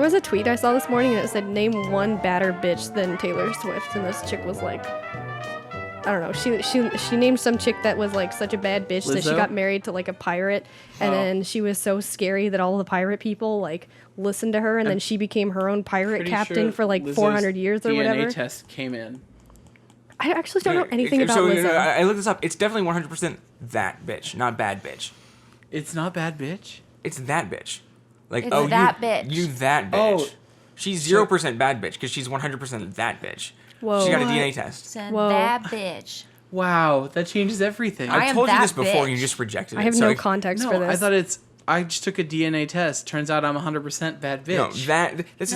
There was a tweet I saw this morning and it said, name one badder bitch than Taylor Swift. And this chick was like, I don't know. She named some chick that was like such a bad bitch that she got married to like a pirate. And then she was so scary that all the pirate people like listened to her. And then she became her own pirate captain for like 400 years or whatever. DNA test came in. I actually don't know anything about Lizzo. I looked this up. It's definitely 100% that bitch, not bad bitch. It's not bad bitch? It's that bitch. Like, it's that bitch. You that bitch. Oh, she's 0% bad bitch because she's 100% that bitch. Whoa. She got a DNA test. That bitch. Wow, that changes everything. I told you this before and you just rejected it. I have no context for this. I thought I just took a DNA test. Turns out I'm 100% bad bitch. No, this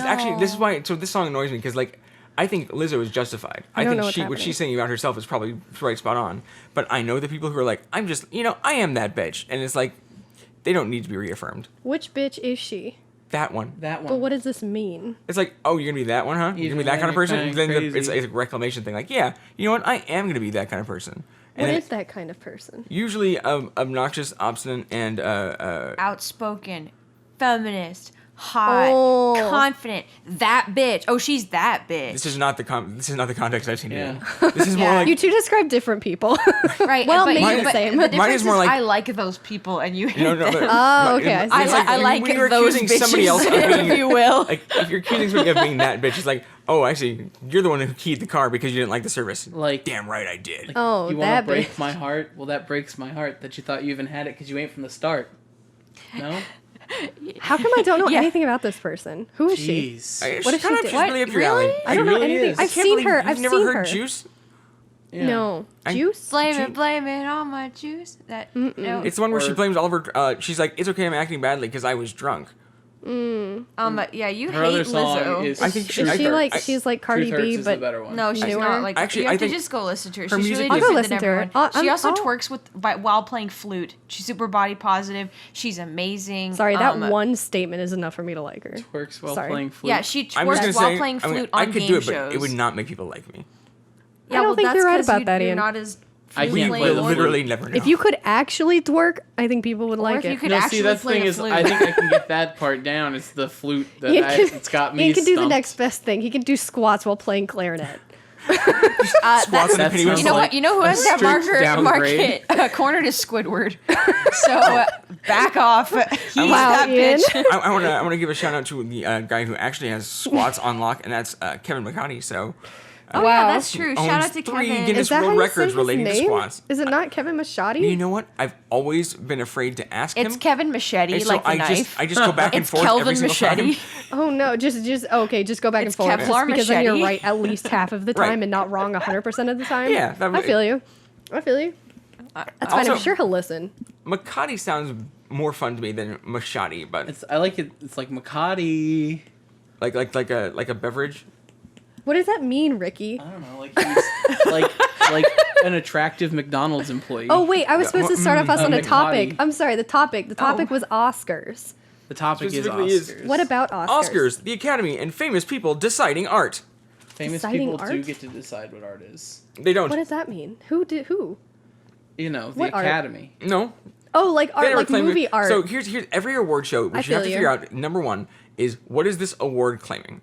is why, so this song annoys me because, like, I think Lizzo is justified. I think what she's saying about herself is probably right spot on. But I know the people who are like, I am that bitch. And it's like, they don't need to be reaffirmed. Which bitch is she? That one. That one. But what does this mean? It's like, oh, you're going to be that one, huh? You're going to be that kind of person? Then it's a reclamation thing. Like, yeah, you know what? I am going to be that kind of person. What is that kind of person? Usually obnoxious, obstinate, and... outspoken, feminist, hot, confident, that bitch. Oh, she's that bitch. This is not the context I've seen it in. This is more like... You two describe different people. Right. Well, maybe the same. The difference is more like... I like those people and you hate them. Oh, okay. I like those bitches, somebody else of being, if you will. Like, if you're accusing somebody of being that bitch, it's like, oh, actually, you're the one who keyed the car because you didn't like the service. Like, damn right I did. Like, oh, you want to break my heart? Well, that breaks my heart that you thought you even had it because you ain't from the start. No? How come I don't know anything about this person? Who is she? What does she do? She's really up your alley. I don't know anything. I've seen her. You've never heard Juice? Yeah. No. Juice? Blame it on my juice. No. It's the one where she blames all of her... she's like, it's okay I'm acting badly because I was drunk. Yeah, you hate Lizzo. I think she's like Cardi B, but no, she's not. Like, actually, you have to just go listen to her. She's really I'll go different listen than to her. everyone. She also twerks while playing flute. She's super body positive. She's amazing. Sorry, that one statement is enough for me to like her. Twerks while playing flute. Yeah, she twerks while playing flute on game shows. I could do it, but it would not make people like me. I don't think you're right about that, Ian. You're not as... I literally never know. If you could actually twerk, I think people would like it. You could actually play a flute. I think I can get that part down. It's the flute it's got me. He can do the next best thing. He can do squats while playing clarinet. You know what? You know who has that market cornered is Squidward. So back off. He's that bitch. I want to give a shout out to the guy who actually has squats on lock, and that's Kevin McCarty. So. Yeah, that's true. Shout out to Kevin. 3 Kevin. Guinness World Records relating to squats. Is it not Kevin Machete? You know what? I've always been afraid to ask him. It's Kevin Machete, like the knife. I just go back and forth every single time. Oh no, just go back and forth. Kevlar because then Machete. you're right at least half of the time and not wrong 100% of the time. Yeah, I feel you. That's fine. I'm sure he'll listen. Makati sounds more fun to me than Machete, but I like it. It's like Makati, like a beverage. What does that mean, Ricky? I don't know, like he's like an attractive McDonald's employee. Oh wait, I was supposed to start off on a topic. I'm sorry, the topic. The topic was Oscars. The topic is Oscars. What about Oscars? Oscars, the Academy, and famous people deciding art. Famous people do get to decide what art is. They don't. What does that mean? Who? You know, the Academy. Art? No. Oh, like art, like movie art. So here's every award show. What you have to figure out. Number one is what is this award claiming?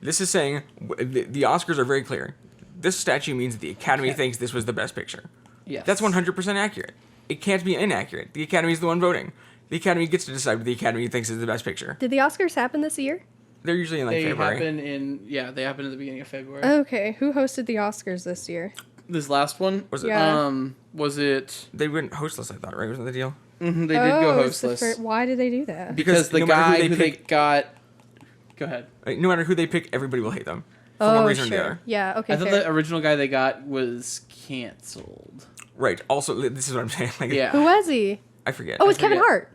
This is saying the Oscars are very clear. This statue means the Academy thinks this was the best picture. Yes. That's 100% accurate. It can't be inaccurate. The Academy is the one voting. The Academy gets to decide what the Academy thinks is the best picture. Did the Oscars happen this year? They're usually in February. They happen in the beginning of February. Okay, who hosted the Oscars this year? This last one? Was it? Yeah. Was it? They went hostless, I thought, right? Wasn't that the deal? Mm-hmm, they did go hostless. Why did they do that? Because the guy who they got... Go ahead. No matter who they pick, everybody will hate them. For one reason or the other. Yeah, okay, I thought the original guy they got was canceled. Right. Also, this is what I'm saying. Like, yeah. Who was he? I forget. Oh, it was Kevin Hart.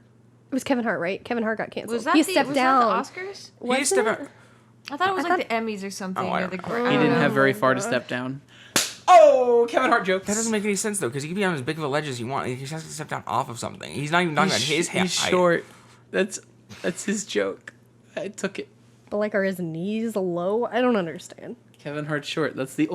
It was Kevin Hart, right? Kevin Hart got canceled. Was that he stepped down. Was that the Oscars? He stepped out. I thought it was like the Emmys or something. Oh, or the he didn't have very far to step down. Oh, Kevin Hart jokes. That doesn't make any sense, though, because he can be on as big of a ledge as you want. He just has to step down off of something. He's not even talking about his height. He's short. That's his joke. I took it. But like, are his knees low? I don't understand. Kevin Hart's short. That's the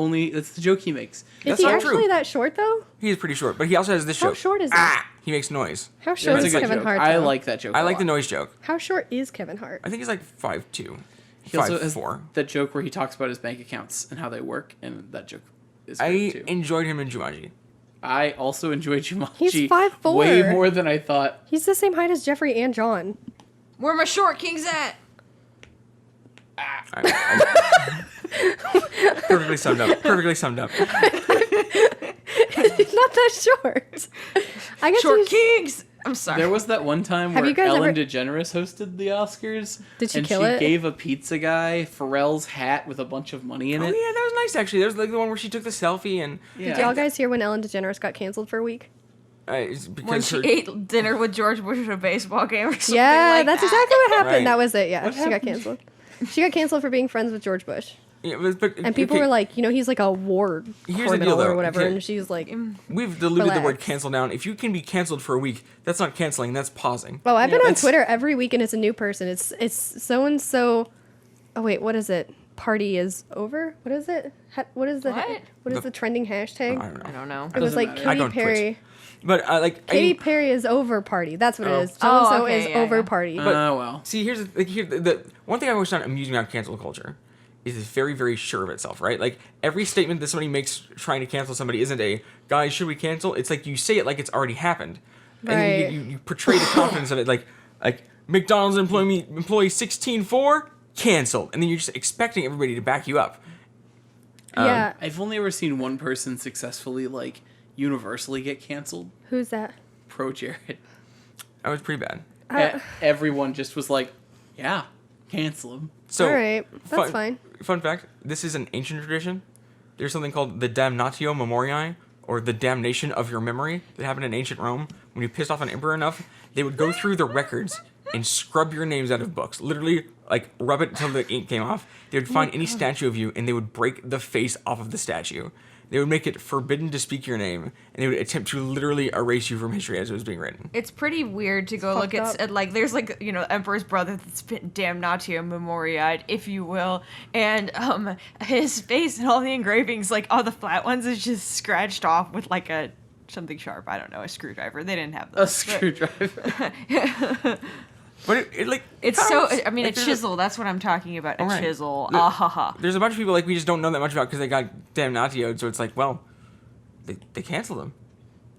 joke he makes. Is he actually that short though? He is pretty short, but he also has this joke. How short is he? He makes noise. How short is Kevin joke. Hart? I like that joke. I like the noise joke. How short is Kevin Hart? I think he's like 5'2". He also has 5'4". that joke where he talks about his bank accounts and how they work, and that joke is great too. I enjoyed him in Jumanji. I also enjoyed Jumanji. He's 5'4". Way more than I thought. He's the same height as Jeffrey and John. Where my short kings at? Perfectly summed up. He's not that short. I guess Short kings. I'm sorry. There was that one time where Ellen DeGeneres hosted the Oscars. Did she and kill it? She gave a pizza guy Pharrell's hat with a bunch of money in it. Oh yeah, that was nice actually. There was like the one where she took the selfie and. Yeah. Did y'all guys hear when Ellen DeGeneres got canceled for a week? When she ate dinner with George Bush at a baseball game or something that's exactly what happened. Right. That was it. Yeah, she got canceled. She got canceled for being friends with George Bush. Yeah, and people were like, he's like a war criminal or whatever, and she's like, we've diluted the word cancel down. If you can be canceled for a week, that's not canceling, that's pausing. Oh, I've been on Twitter every week and it's a new person. It's so and so. Oh wait, what is it? Party is over. What is it? What is the trending hashtag? I don't know. It was like Katy Perry. But Katy Perry is over party. That's what it is. So is over party. But well. See, here's the one thing I always found amusing about cancel culture is it's very, very sure of itself, right? Like every statement that somebody makes trying to cancel somebody isn't a guys, should we cancel? It's like you say it like it's already happened, and you portray the confidence of it, like McDonald's employee 16-4 canceled, and then you're just expecting everybody to back you up. Yeah, I've only ever seen one person successfully universally get canceled. Who's that? Pro Jared. That was pretty bad. Everyone just was like, yeah, cancel him. So, all right, that's fine. Fun fact, this is an ancient tradition. There's something called the damnatio memoriae, or the damnation of your memory, that happened in ancient Rome. When you pissed off an emperor enough, they would go through the records and scrub your names out of books. Literally, rub it until the ink came off. They would find any statue of you, and they would break the face off of the statue. They would make it forbidden to speak your name, and they would attempt to literally erase you from history as it was being written. It's pretty weird to go look at there's Emperor's brother that's been damnatio memoriae, if you will, and his face and all the engravings, all the flat ones, is just scratched off with something sharp. I don't know, a screwdriver. They didn't have those. A screwdriver. But it's so. I mean, a chisel. That's what I'm talking about. A chisel. There's a bunch of people we just don't know that much about because they got damnatioed. So it's they canceled them.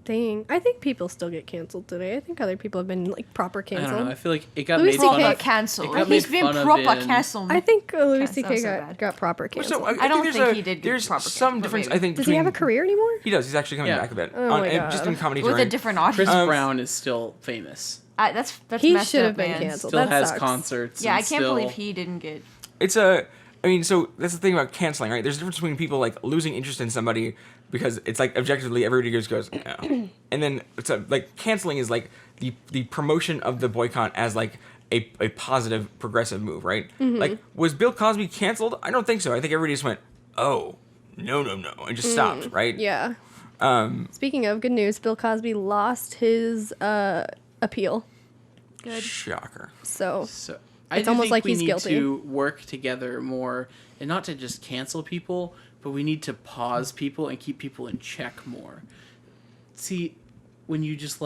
Dang, I think people still get canceled today. I think other people have been proper canceled. I don't know. I feel like it got Louis made fun of. Canceled. He's been proper canceled. I think Louis C.K. got proper canceled. So I don't think he did get there's proper some canceled, difference. maybe. I think. Does he have a career anymore? He does. He's actually coming back a bit. Oh my God. Just in comedy with touring. a different audience. Chris Brown is still famous. That's he messed should up, have been man. canceled. Still that has sucks. concerts. Yeah, and I can't believe he didn't get. So that's the thing about canceling, right? There's a difference between people losing interest in somebody because it's objectively everybody goes, no. And then it's canceling is the promotion of the boycott as a positive progressive move, right? Mm-hmm. Was Bill Cosby canceled? I don't think so. I think everybody just went, oh, no, and just stopped, right? Yeah. Speaking of good news, Bill Cosby lost his appeal. Good. Shocker. So it's almost like he's guilty. We guilty. need to work together more, and not to just cancel people, but we need to pause people and keep people in check more. See, when you just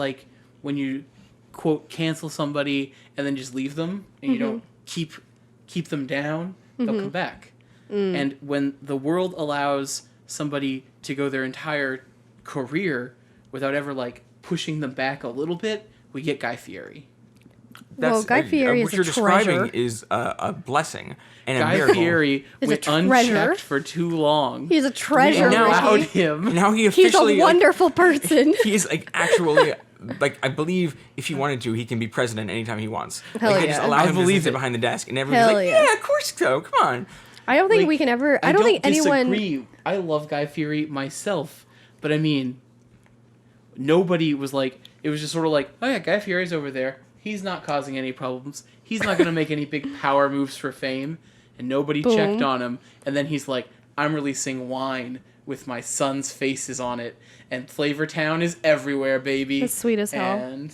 when you quote cancel somebody and then just leave them and you don't keep them down, they'll come back. And when the world allows somebody to go their entire career without ever pushing them back a little bit, we get Guy Fieri. Guy Fieri is a treasure. What you're describing is a blessing and Guy a miracle. Fieri went unchecked for too long. He's a treasure. We allowed Ricky. him. Now he officially He's a wonderful person. He's actually I believe if he wanted to, he can be president anytime he wants. Hell They yeah. just allow him to sit behind the desk, and everyone's Hell yeah. yeah, of course so. Come on. I don't think we can ever. I don't think anyone. Disagree. I love Guy Fieri myself, but I mean, nobody was it was just sort of oh yeah, Guy Fieri's over there. He's not causing any problems. He's not going to make any big power moves for fame. And nobody checked on him. And then he's I'm releasing wine with my son's faces on it. And Flavortown is everywhere, baby. That's sweet as hell. And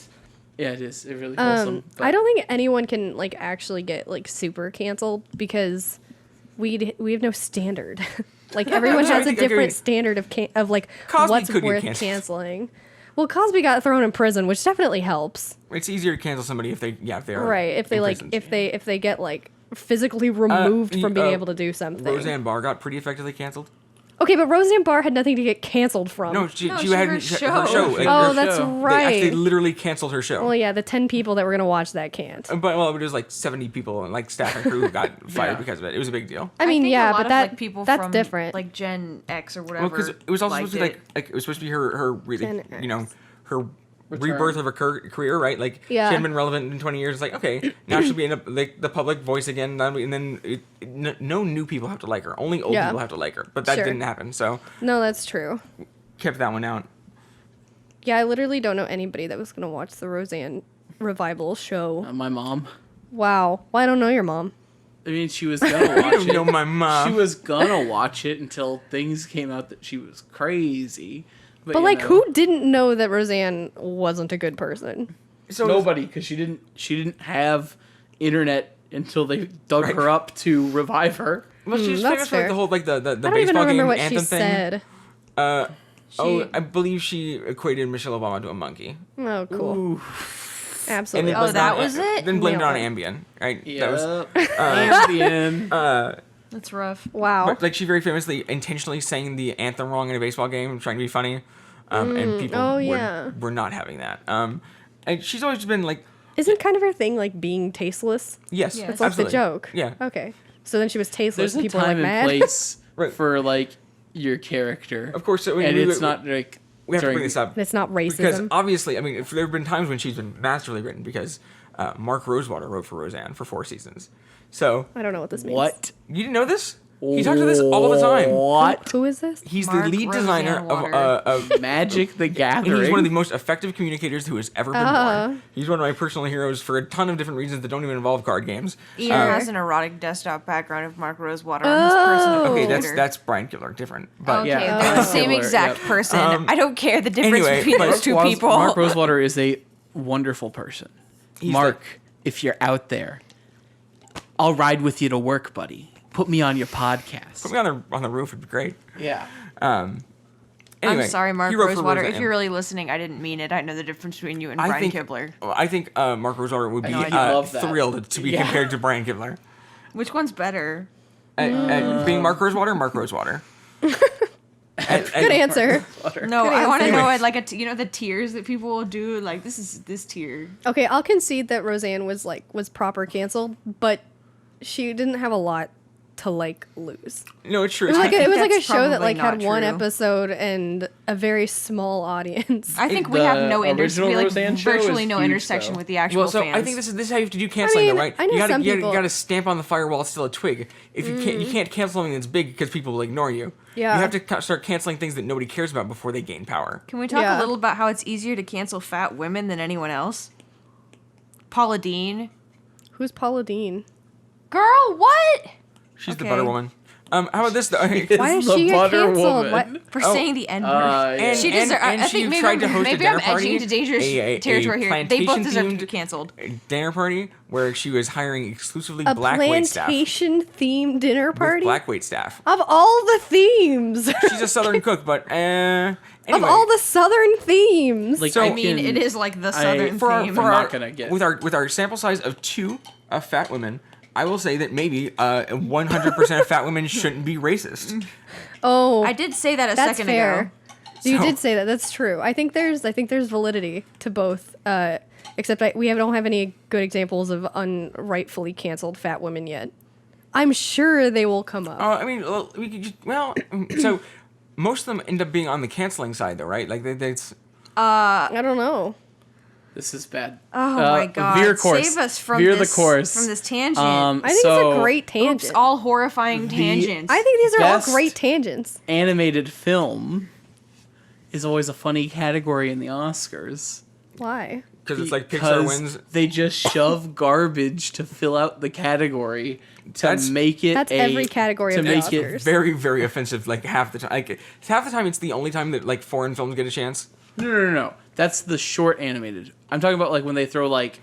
yeah, it is. It's really wholesome. I don't think anyone can actually get super canceled because we have no standard. Like everyone has a different standard of like Cosby what's could get worth canceled. canceling. Well, Cosby got thrown in prison, which definitely helps. It's easier to cancel somebody if they are Right, if they like imprisoned. if they get like physically removed from being able to do something. Roseanne Barr got pretty effectively canceled. Okay, but Roseanne Barr had nothing to get canceled from. No, she No, had her her show. show. Like, Oh, her that's show. right. They literally canceled her show. Well, yeah, the 10 people that were gonna watch that can't. But it was like 70 people and like staff and crew who got fired because of it. It was a big deal. I mean, think yeah, a lot but of, that like, people that's from, different. like Gen X or whatever. Well, because it was also supposed to be liked like it was supposed to be her really, Gen her Return. rebirth of her career, right? Like Yeah. she hadn't been relevant in 20 years. It's like, okay, now she'll be in like the public voice again, and then no new people have to like her. Only old Yeah. people have to like her. But that Sure. didn't happen, so No, that's true. kept that one out. Yeah, I literally don't know anybody that was gonna watch the Roseanne revival show. My mom. Wow. Well, I don't know your mom. I mean, she was gonna I watch don't it. know my mom. She was gonna watch it until things came out that she was crazy. But you like, know, who didn't know that Roseanne wasn't a good person? So Nobody, because she didn't have internet until they dug her up to revive her. Well, she was that's famous for like, fair. the whole like the I don't even baseball remember game what anthem she thing. said. I believe she equated Michelle Obama to a monkey. Oh, cool. Ooh. Absolutely. it Oh, was that not- was it? Then blamed it on Nailed Ambien, right? Yeah. That was, Ambien. That's rough. Wow. but, like she very famously intentionally sang the anthem wrong in a baseball game, trying to be funny, and people oh, were, yeah. were not having that. And she's always been like, Isn't kind of her thing like being tasteless? yes, Yeah. It's like absolutely. the joke. Yeah. Okay. So then she was tasteless. There's a People were like time and mad. place Right. for like your character. Of course, so and we it's not like we have to during- bring this up It's not because racism. obviously, I mean, there have been times when she's been masterfully written because Mark Rosewater wrote for Roseanne for 4 seasons. So I don't know what this means. What? you didn't know this? He talks about this all the time. What? Who is this? He's Mark the lead designer Roseanne of Magic the and Gathering. he's one of the most effective communicators who has ever been born. He's one of my personal heroes for a ton of different reasons that don't even involve card games. Ian has an erotic desktop background of Mark Rosewater on his personal Okay, computer. that's Brian Kibler, different. But Okay, Yeah. they're the same Kibler, exact yep. person. I don't care the difference anyway, between but those two people. Mark Rosewater is a wonderful person. Mark, if you're out there, I'll ride with you to work, buddy. Put me on your podcast. put me on the roof would be great. Yeah. Anyway, I'm sorry, Mark he wrote for Rosewater. If Roseanne. you're really listening, I didn't mean it. I know the difference between you and I Brian think Kibler. I think Mark Rosewater would be know, I love that. thrilled to be Yeah. compared to Brian Kibler. Which one's better? At being Mark Rosewater, Mark Rosewater. Good answer. No, Good I want to answer. know it like the tiers that people will do. Like this is this tier. Okay, I'll concede that Roseanne was proper canceled, but she didn't have a lot to lose. No, it's true. It was like think it was like a that's show that probably like had not one true. episode and a very small audience. I think we The have no original we like Roseanne show virtually is no huge, intersection though. with the actual Well, so fans. I think this is how you have to do canceling, mean, though, right? I know some you people- gotta stamp on the fire while it's still a twig. If you can't cancel something that's big because people will ignore you. Yeah. You have to start canceling things that nobody cares about before they gain power. Can we talk Yeah. a little about how it's easier to cancel fat women than anyone else? Paula Dean. Who's Paula Dean? Girl, what? She's the Okay. butter woman. How about this though? Why Is did the she get butter canceled? woman. What? For Oh, saying the N word. yeah. She deserves. and I she think maybe tried to host a maybe I'm dinner party, edging into dangerous a territory here. They both deserve to plantation-themed be canceled. dinner party where she was hiring exclusively A black wait staff. plantation themed dinner With party? black wait staff. Of all the themes. She's a southern cook, but anyway. Of all the southern themes. Like, So- I mean, it is like the southern for our, theme. for I'm our, not gonna get- with our sample size of 2 fat women, I will say that maybe 100% of fat women shouldn't be racist. oh, I did say that a that's second fair. ago. You So- did say that. That's true. I think there's validity to both. Except we don't have any good examples of unrightfully canceled fat women yet. I'm sure they will come up. I mean, well, we could just, so most of them end up being on the canceling side, though, right? Like it's I don't know. This is bad. Oh my god! Veer course. Save us from Veer this the course. from this tangent. I think it's a great tangent. Oops, all horrifying tangents. I think these are all Best- great tangents. Animated film is always a funny category in the Oscars. Why? because it's like Pixar Because wins. They just shove garbage to fill out the category to That's- make it. That's every category to of the make Oscars. it Very, very offensive. Like half the time, half the time, it's the only time that like foreign films get a chance. No. That's the short animated. I'm talking about like when they throw like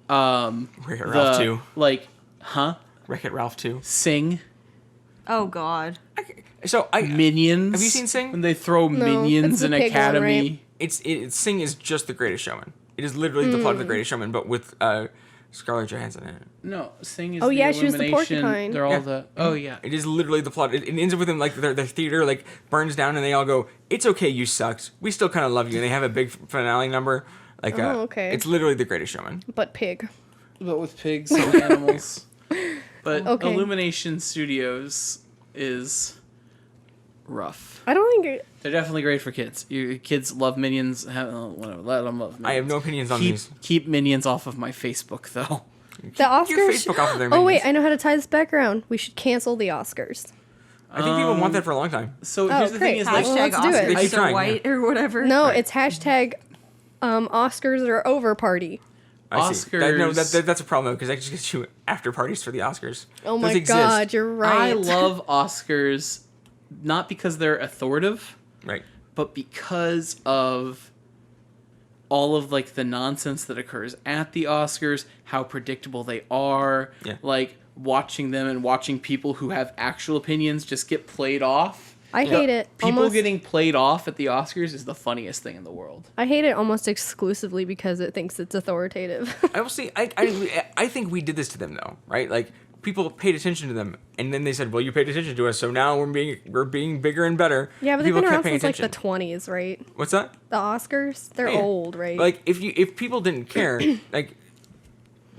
Ralph too. like, huh? Wreck-It Ralph 2. Sing. Oh God. Minions. Have you seen Sing? When they throw minions it's the in pig one, Academy. right? Sing is just The Greatest Showman. It is literally the plot of The Greatest Showman, but with Scarlett Johansson in it. No, Sing is Oh, the yeah, she was the Illumination. porcupine. They're all Yeah. the... Oh, yeah. It is literally the plot. It ends up with them, like, the theater, like, burns down, and they all go, "It's okay, you sucked. We still kind of love you." And they have a big finale number. Like, Oh, okay. It's literally The Greatest Showman. But pig. But with pigs and animals. But Okay. Illumination Studios is rough. I don't think They're definitely great for kids. Your kids love Minions. Whatever, let them love Minions. I have no opinions on these. Keep Minions off of my Facebook, though. the Oscars. Your Facebook off of their Oh wait, Minions. I know how to tie this back around. We should cancel the Oscars. I think people want that for a long time. So Oh, here's the thing: great. is like, Well, Hashtag let's do it. Oscars They keep so trying, white or whatever. No, Right. it's hashtag Oscars are over party. I see. Oscars. That's a problem, though, because that just gets you after parties for the Oscars. Oh Those my exist. God, you're right. I love Oscars, not because they're authoritative, Right. but because of all of like the nonsense that occurs at the Oscars, how predictable they are, Yeah. like watching them and watching people who have actual opinions just get played off. I hate it. People almost, getting played off at the Oscars is the funniest thing in the world. I hate it almost exclusively because it thinks it's authoritative. I will say, I think we did this to them, though, right? Like, people paid attention to them, and then they said, "Well, you paid attention to us, so now we're being bigger and better." Yeah, but they've People been around kept paying since like attention. the 20s, right? What's that? The Oscars, they're Yeah. old, right? Like, if people didn't care, like,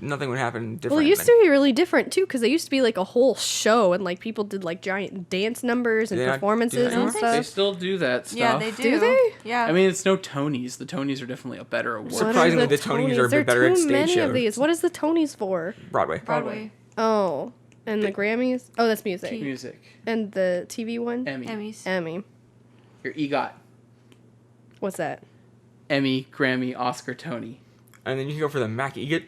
nothing would happen different. well, it used to be really different too, because they used to be like a whole show, and like people did like giant dance numbers and They not do performances that and anymore? They stuff. still do that stuff. Yeah, they do. Do they? Yeah. I mean, it's no Tonys. The Tonys are definitely a better award. What are Surprisingly, the Tonys are a bit There better at too stage many shows. of these. What is the Tonys for? Broadway. Broadway. Oh, and the Grammys. Oh, that's music. Music. And the TV one. Emmy. Emmys. Emmy. Your EGOT. What's that? Emmy, Grammy, Oscar, Tony. And then you can go for the Mac EGOT.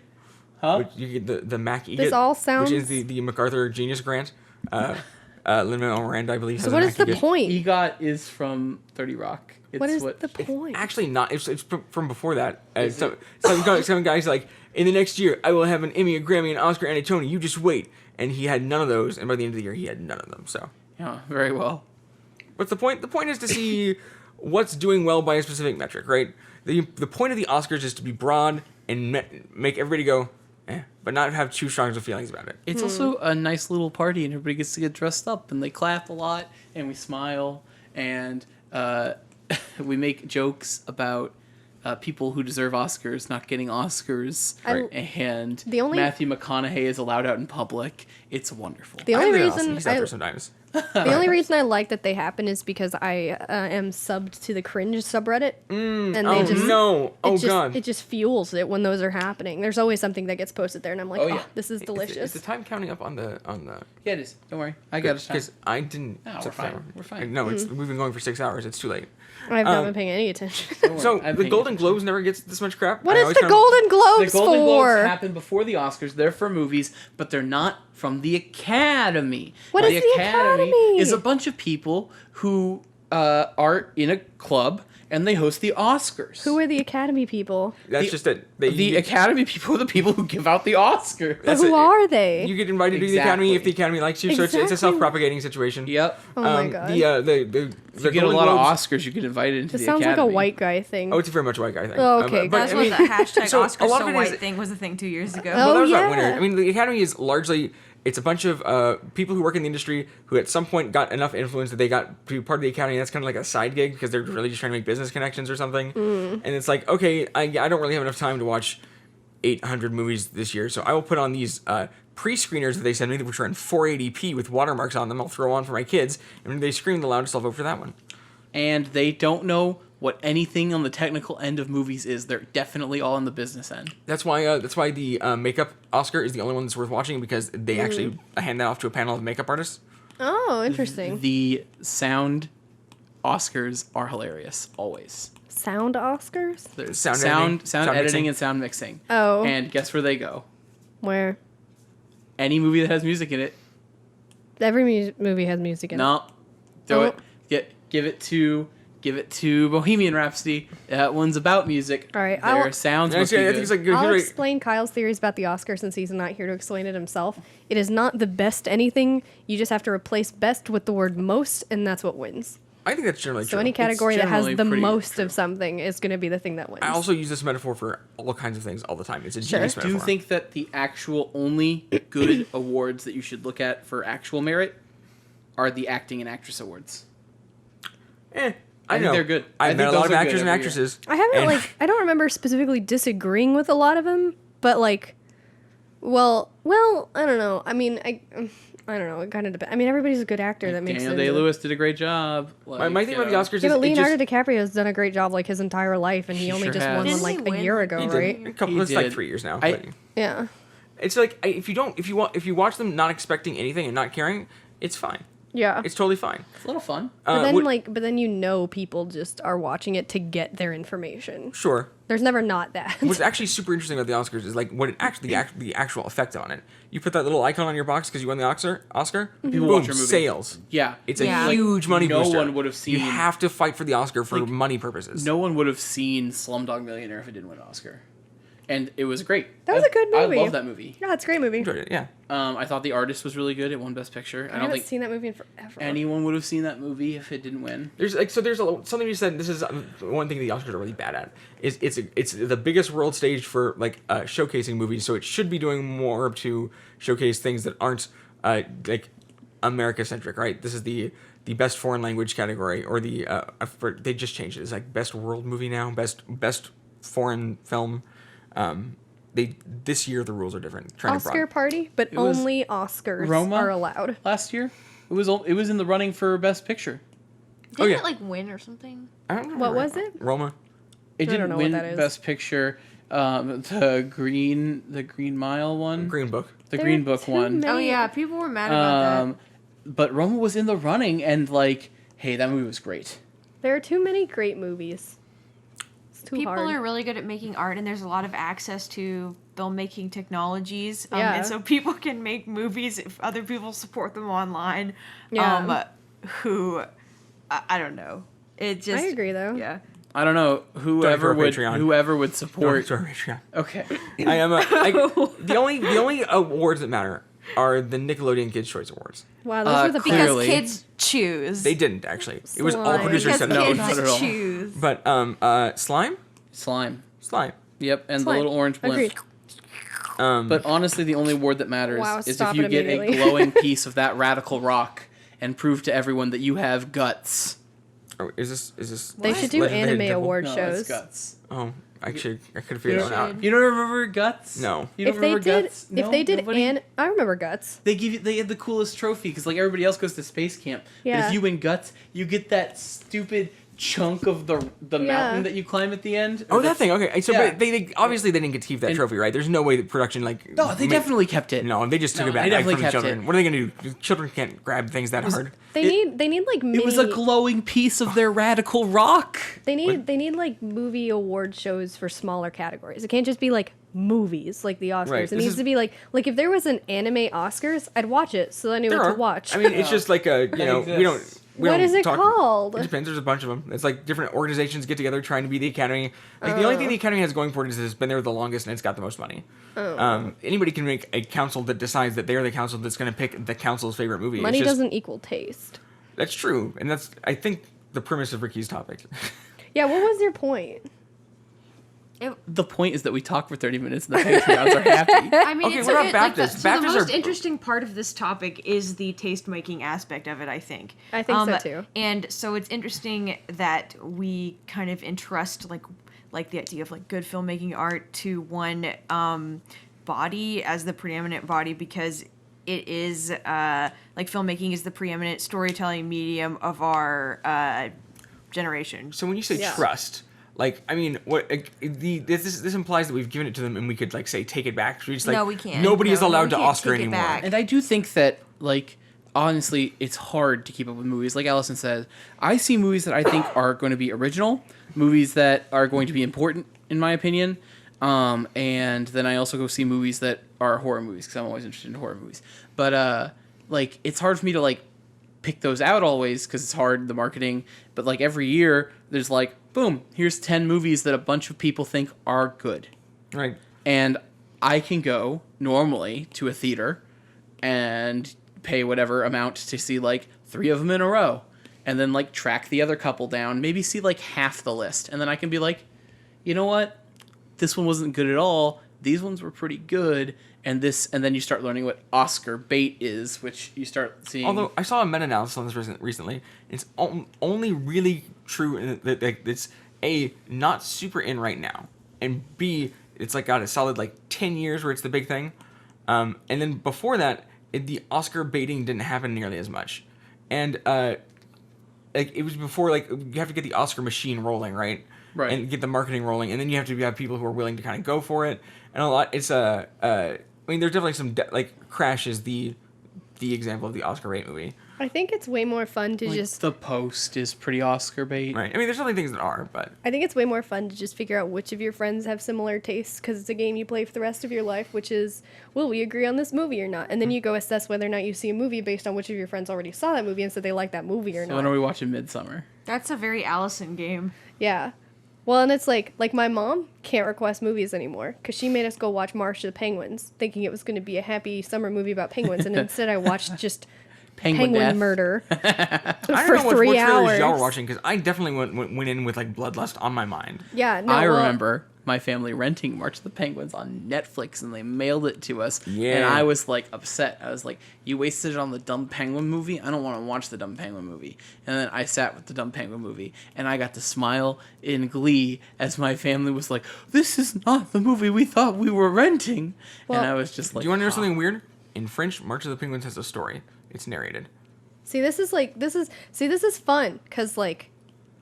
Huh? Which you get the Mac EGOT. This all sounds- Which is the MacArthur Genius Grant. Lin-Manuel Miranda, I believe, So has what a is Mac the EGOT. point? EGOT is from 30 Rock. It's What is the point? Actually, not. It's from before that. Is So some guys like, in the next year, I will have an Emmy, a Grammy, an Oscar, and a Tony. You just wait. And he had none of those. And by the end of the year, he had none of them. So, Yeah, very well. what's the point? The point is to see what's doing well by a specific metric, right? The point of the Oscars is to be broad and make everybody go, but not have too strong of feelings about it. It's also a nice little party, and everybody gets to get dressed up, and they clap a lot, and we smile, and we make jokes about people who deserve Oscars not getting Oscars, and The only- Matthew McConaughey is allowed out in public. It's wonderful. The I only live in Austin. reason He's out there sometimes. the only reason I like that they happen is because I am subbed to the cringe subreddit, and they Oh just no! Oh it just, god! it just fuels it when those are happening. There's always something that gets posted there, and I'm like, Oh, oh, yeah. this is Is delicious. the time counting up on the? Yeah, it is. Don't worry. I got it. Because I didn't. No, set we're the fine. timer. We're fine. No, we've been going for 6 hours. It's too late. I've not been paying any attention. So the Golden Globes never gets this much crap. What I is always the kind of- Golden Globes The Golden for? Globes happen before the Oscars. They're for movies, but they're not from the Academy. What is the Academy? Is a bunch of people who are in a club and they host the Oscars. Who are the Academy people? That's just it. The Academy people are the people who give out the Oscars. But That's who it. are they? You get invited to the Academy if the Academy likes you. So it's a Exactly. self-propagating situation. Yep. Oh my god. The If you get a Golden lot of Globes- Oscars, you get invited into This the sounds like Academy. a white guy thing. Oh, it's a very much white guy thing. Oh, okay, but, That's I what mean, the hashtag so a Oscars lot so of it white is- thing was a thing 2 years ago. Well, that was about yeah. winter. I mean, the Academy is largely, it's a bunch of people who work in the industry who at some point got enough influence that they got to be part of the Academy. That's kind of like a side gig because they're really just trying to make business connections or something. And it's like, okay, I don't really have enough time to watch 800 movies this year, so I will put on these pre-screeners that they send me, which are in 480p with watermarks on them. I'll throw on for my kids, and when they scream the loudest, I'll vote for that one. And they don't know what anything on the technical end of movies is. They're definitely all on the business end. That's why the makeup Oscar is the only one that's worth watching because they actually hand that off to a panel of makeup artists. Oh, interesting. The sound Oscars are hilarious, always. Sound Oscars? There's Sound sound editing, sound editing mixing. and sound mixing. Oh. And guess where they go? Where? Any movie that has music in it. Every movie has music in it. No. Throw Oh. it. Give it to give it to Bohemian Rhapsody. That one's about music. All right, Their sounds must be I good. think it's like I'll explain Kyle's theories about the Oscar since he's not here to explain it himself. It is not the best anything. You just have to replace best with the word most, and that's what wins. I think that's generally true. So any category that has the pretty most true. of something is going to be the thing that wins. I also use this metaphor for all kinds of things all the time. It's a genius Do metaphor. you think that the actual only good awards that you should look at for actual merit are the acting and actress awards? I think know. they're good. I've met a lot of actors and actresses. I haven't and- I don't remember specifically disagreeing with a lot of them, but well, I don't know. I mean, I don't know. It kind of depends. I mean, everybody's a good actor that makes Daniel it. Day-Lewis did a great job. my thing about the Oscars Yeah, is but Leonardo DiCaprio has done a great job his entire life, and he only sure just has. won one Didn't he a win? year ago, He right? did. He It's like did. 3 years now. I- but Yeah. it's like if you watch them not expecting anything and not caring, it's fine. Yeah. It's totally fine. It's a little fun. But then what- but then people just are watching it to get their information. Sure. There's never not that. What's actually super interesting about the Oscars is like what it actually the actual effect on it. You put that little icon on your box because you won the Oscar. People Boom, watch your movie. sales. Yeah. It's a Yeah. huge money no booster. one would have seen- You have to fight for the Oscar for Like, money purposes. No one would have seen Slumdog Millionaire if it didn't win an Oscar. And it was great. That was a good movie. I love that movie. Yeah, it's a great movie. Enjoyed it. Yeah. I thought The Artist was really good. It won Best Picture. I I don't haven't think seen that movie in forever. anyone would have seen that movie if it didn't win. There's something you said. This is one thing the Oscars are really bad at. Is it's the biggest world stage for showcasing movies. So it should be doing more to showcase things that aren't like America centric, right? This is the best foreign language category, or they just changed it. It's like best world movie now, best foreign film. This year the rules are different. Oscar party, but was only Oscars Roma? are allowed. Last year, it was in the running for Best Picture. Didn't yeah. it like win or something? I don't remember What was it? Roma. It I don't didn't know what win that is. Best Picture. The Green Mile one. Green Book. The There Green are Book too one. many- Oh yeah, people were mad about that. But Roma was in the running, and hey, that movie was great. There are too many great movies. It's too People hard. are really good at making art, and there's a lot of access to filmmaking technologies. Yeah. And so people can make movies if other people support them online. Yeah. I don't know. It just I agree, though. Yeah. I don't know whoever Donate to our Patreon. whoever would support. Sorry, yeah. Okay. I am the only awards that matter are the Nickelodeon Kids' Choice Awards. Wow, those were the Because Clearly. kids choose. They didn't actually. It was all Slime. producers because said No, kids not at all. choose. But Slime. Slime. Yep, and Slime. the little orange blimp. Agreed. But honestly, the only award that matters Wow, is if stop you it get a immediately. glowing piece of that radical rock and prove to everyone that you have guts. Oh, is this? They should do Legend of the Hidden anime Temple? award No, shows. it's guts. Oh, actually, I could have figured that one out. You don't remember Guts? No. You don't If they remember did, Guts? if No? they did, Nobody? I remember Guts. They had the coolest trophy because everybody else goes to space camp. But Yeah. if you win Guts, you get that stupid chunk of the mountain that you climb at the end. Oh, that thing. Okay, so Yeah. but they obviously they didn't get to keep that And- trophy, right? There's no way that production No, they definitely kept it. No, they just took No, it back they definitely from the kept children. it. What are they gonna do? Children can't grab things that hard. They need like mini. It was a glowing piece of their radical rock. They need like movie award shows for smaller categories. It can't just be like movies like the Oscars. Right, It this needs is- to be like if there was an anime Oscars, I'd watch it so I knew There what are. to watch. I mean, it's just like we don't. We What don't is it talk- called? It depends. There's a bunch of them. It's like different organizations get together trying to be the Academy. Like the only thing the Academy has going for it is it's been there the longest and it's got the most money. Anybody can make a council that decides that they're the council that's going to pick the council's favorite movie. Money It's just- doesn't equal taste. That's true, and that's I think the premise of Ricky's topic. Yeah, what was your point? The point is that we talk for 30 minutes and the Patreons are happy. I mean, Okay, it's what a about bit like the, Baptists? so the Baptists most are- interesting part of this topic is the taste making aspect of it. I think. I think so, too. And so it's interesting that we kind of entrust like the idea of like good filmmaking art to one body as the preeminent body because it is like filmmaking is the preeminent storytelling medium of our generation. So when you say Yeah. trust, like I mean, what this implies that we've given it to them and we could like say take it back. So we just like No, we can't. Nobody is No, allowed we to can't Oscar take it anymore. back. And I do think that, honestly, it's hard to keep up with movies. Like Allison says, I see movies that I think are going to be original, movies that are going to be important, in my opinion. And then I also go see movies that are horror movies, because I'm always interested in horror movies. But, it's hard for me to, pick those out always because it's hard, the marketing. But like every year, there's like, boom, here's 10 movies that a bunch of people think are good. Right. And I can go normally to a theater and pay whatever amount to see like 3 of them in a row. And then like track the other couple down, maybe see like half the list. And then I can be like, you know what? This one wasn't good at all. These ones were pretty good. And then you start learning what Oscar bait is, which you start seeing. Although I saw a meta-analysis on this recently, it's only really true that it's A, not super in right now, and B, it's like got a solid like 10 years where it's the big thing. And then before that, the Oscar baiting didn't happen nearly as much. And like it was before, like you have to get the Oscar machine rolling, right? Right. And get the marketing rolling, and then you have to have people who are willing to kind of go for it. And a lot, it's I mean, there's definitely some like Crash is the example of the Oscar bait movie. I think it's way more fun to like just... The Post is pretty Oscar bait. Right. I mean, there's definitely things that are, but... I think it's way more fun to just figure out which of your friends have similar tastes, because it's a game you play for the rest of your life, which is, will we agree on this movie or not? And then you go assess whether or not you see a movie based on which of your friends already saw that movie and said they like that movie or So not. when are we watching Midsummer? That's a very Allison game. Yeah. Well, and it's like my mom can't request movies anymore because she made us go watch March of the Penguins, thinking it was going to be a happy summer movie about penguins, and instead I watched just penguin death. murder I for don't know 3 what hours. trailers y'all were watching, because I definitely went in with like bloodlust on my mind. Yeah, no, I well, remember my family renting March of the Penguins on Netflix, and they mailed it to us. Yeah. And I was like upset. I was like, you wasted it on the Dumb Penguin movie? I don't want to watch the Dumb Penguin movie. And then I sat with the Dumb Penguin movie, and I got to smile in glee as my family was like, this is not the movie we thought we were renting. Well, and I was just like, Do you want to know something weird? In French, March of the Penguins has a story. It's narrated. See, this is fun because like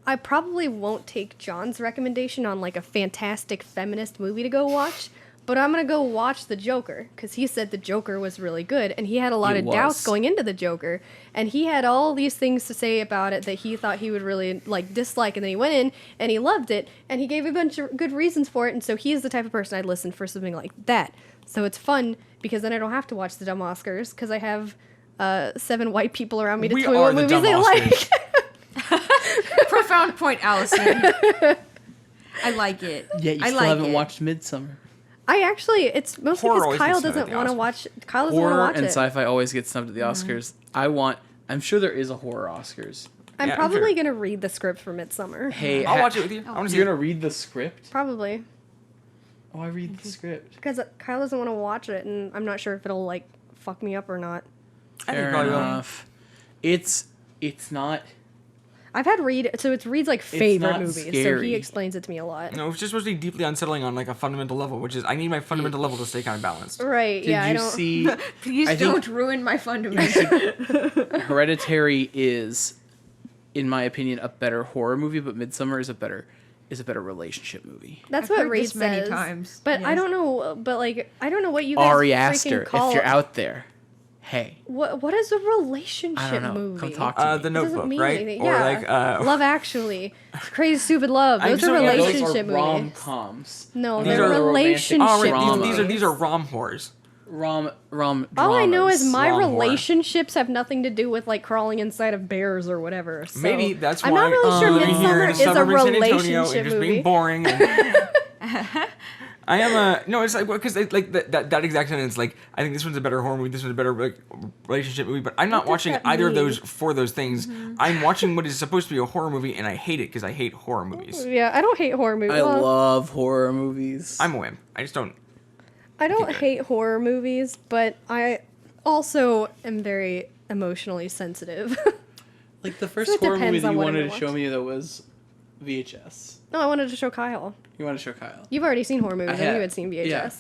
I probably won't take John's recommendation on like a fantastic feminist movie to go watch, but I'm gonna go watch The Joker because he said The Joker was really good, and he had a lot of doubts going into The Joker, and he had all these things to say about it that he thought he would really like dislike, and then he went in and he loved it, and he gave a bunch of good reasons for it, and so he is the type of person I'd listen for something like that. So it's fun because then I don't have to watch the dumb Oscars because I have 7 white people around me to tell me what movies they like. Profound point, Allison. I like it. yeah, you I still like haven't it. watched Midsummer. I actually, it's mostly Horror because always Kyle gets snubbed at doesn't the want to Oscars. watch. Kyle doesn't want to Horror watch and it. sci-fi always get snubbed at the Oscars. I'm sure there is a horror Oscars. I'm Yeah, I'm probably sure. gonna read the script for Midsummer. Hey, I'll watch it with you. I want to see You're it. gonna read the script? Probably Oh, I read the script. because Kyle doesn't want to watch it, and I'm not sure if it'll like fuck me up or not. I think Fair probably will. enough. It's not. I've had it reads like favorite not movies, so scary. he explains it to me a lot. No, it's just supposed to be deeply unsettling on like a fundamental level, which is I need my fundamental level to stay kind of balanced. Right? Did yeah, I you don't. see? Please I think- don't ruin my fundamentals. Hereditary is, in my opinion, a better horror movie, but Midsummer is a better relationship movie. That's I've what heard Reed this many says. times, But I yes. don't know. But like, I don't know what you guys Ari freaking Aster, call if you're it. out there, hey, What is a relationship I don't know. movie? Come talk to me. The It doesn't Notebook, mean right? anything. Or Yeah. like Love Actually, Crazy Stupid Love. I'm Those so- are yeah, those are relationship movies. rom-coms. No, These they're are the relationship oh, right, movies. these are rom whores. Rom. All I know is dramas. my Rom horror. relationships have nothing to do with like crawling inside of bears or whatever. So Maybe that's I'm why not really sure living here Midsummer in is a suburban San Antonio relationship and just movie. being boring. And I am a no. It's like because like that exact sentence. Like I think this one's a better horror movie. This one's a better like relationship movie. But I'm not does watching that either of mean? those for those things. I'm watching what is supposed to be a horror movie, and I hate it because I hate horror movies. Yeah, I don't hate horror movies. I Well, love horror movies. I'm a wimp. I just don't. I don't Okay. hate horror movies, but I also am very emotionally sensitive. like the first So it horror movie depends that on you what I'm wanted to gonna show watch. me that was VHS. No, I wanted to show Kyle. You want to show Kyle? You've already seen horror movies, I and have. you had seen VHS. Yeah.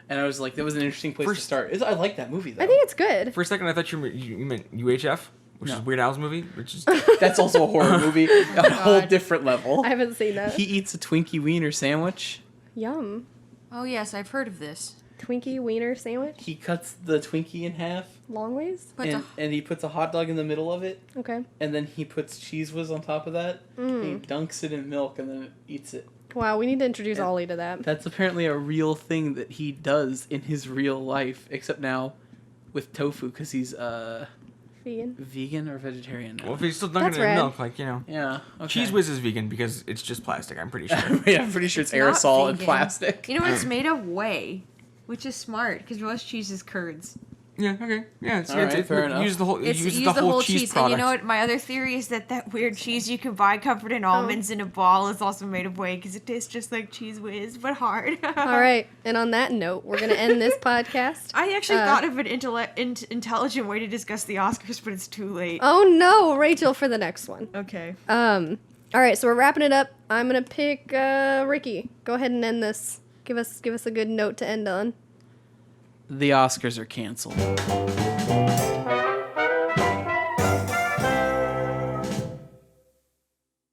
And I was like, that was an interesting place to First- start. I like that movie though. I think it's good. For a second, I thought you meant UHF, which No. is Weird Al's movie, which is That's also a horror movie, a whole different level. I haven't seen that. He eats a Twinkie Wiener sandwich. Yum. Oh yes, I've heard of this. Twinkie wiener sandwich? He cuts the Twinkie in half, Long ways? But and he puts a hot dog in the middle of it, Okay. and then he puts Cheese Whiz on top of that. Mm. He dunks it in milk and then eats it. Wow, we need to introduce Yeah. Ollie to that. That's apparently a real thing that he does in his real life, except now with tofu, because he's Vegan. Vegan or vegetarian now? Well, if he's still dunking it in milk, like, you know. Yeah. Okay. Cheese Whiz is vegan because it's just plastic, I'm pretty sure. Yeah, I'm pretty sure it's not aerosol and vegan. plastic. You know what it's made of? Whey, which is smart because most cheese is curds. Yeah, okay. Yeah, All right, fair enough. Use the whole, It's uses use the whole cheese product. And you know what? My other theory is that weird cheese you can buy covered in almonds in a ball is also made of whey because it tastes just like Cheese Whiz, but hard. All right. And on that note, we're going to end this podcast. I actually thought of an intelligent way to discuss the Oscars, but it's too late. Oh, no. Rachel for the next one. Okay. All right. So we're wrapping it up. I'm going to pick Ricky. Go ahead and end this. Give us a good note to end on. The Oscars are canceled.